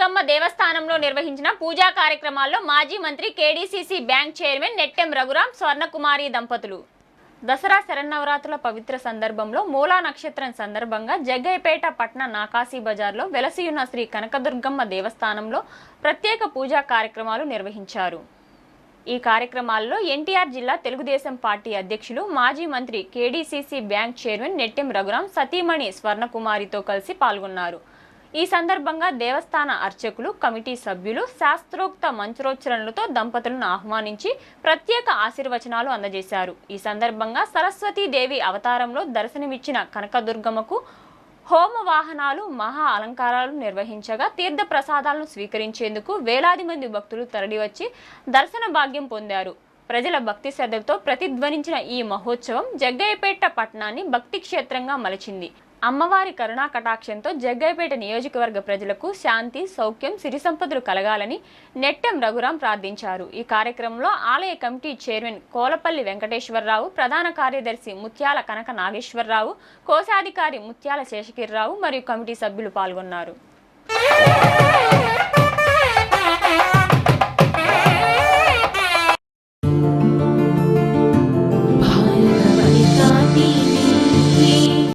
కనకదుర్గమ్మ దేవస్థానంలో నిర్వహించిన పూజా కార్యక్రమాల్లో మాజీ మంత్రి KDCC bank chairman Nettem Raghuram Swarnakumari దంపతులు. దసరా శరన్నవరాత్రుల పవిత్ర సందర్భంలో మూలా నక్షత్రం సందర్భంగా జగ్గయ్యపేట పట్న నాకాసి బజార్లో వెలసియున్న శ్రీ కనకదుర్గమ్మ దేవస్థానంలో ప్రత్యేక పూజా కార్యక్రమాలు నిర్వహించారు. ఈ కార్యక్రమాల్లో ఎన్టీఆర్ జిల్లా తెలుగుదేశం పార్టీ అధ్యక్షులు మాజీ మంత్రి KDCC bank chairman Nettem Raghuram సతీమణి స్వర్ణకుమారితో కలిసి పాల్గొన్నారు. ఈ సందర్భంగా దేవస్థాన అర్చకులు, కమిటీ సభ్యులు శాస్త్రోక్త మంత్రోచ్చరణలతో దంపతులను ఆహ్వానించి ప్రత్యేక ఆశీర్వచనాలు అందజేశారు. ఈ సందర్భంగా సరస్వతీదేవి అవతారంలో దర్శనమిచ్చిన కనకదుర్గమ్మకు హోమ వాహనాలు, మహా అలంకారాలు నిర్వహించగా తీర్థ ప్రసాదాలను స్వీకరించేందుకు వేలాది మంది భక్తులు తరలివచ్చి దర్శన భాగ్యం పొందారు. ప్రజల భక్తి శ్రద్ధలతో ప్రతిధ్వనించిన ఈ మహోత్సవం జగ్గయ్యపేట పట్టణాన్ని భక్తి క్షేత్రంగా మలిచింది. అమ్మవారి కరుణా కటాక్షంతో జగ్గయ్యపేట నియోజకవర్గ ప్రజలకు శాంతి, సౌఖ్యం, సిరి సంపదలు కలగాలని నెట్టెం రఘురాం ప్రార్థించారు. ఈ కార్యక్రమంలో ఆలయ కమిటీ చైర్మన్ కోలపల్లి వెంకటేశ్వరరావు, ప్రధాన కార్యదర్శి ముత్యాల కనక నాగేశ్వరరావు, కోశాధికారి ముత్యాల శేషగిరిరావు మరియు కమిటీ సభ్యులు పాల్గొన్నారు.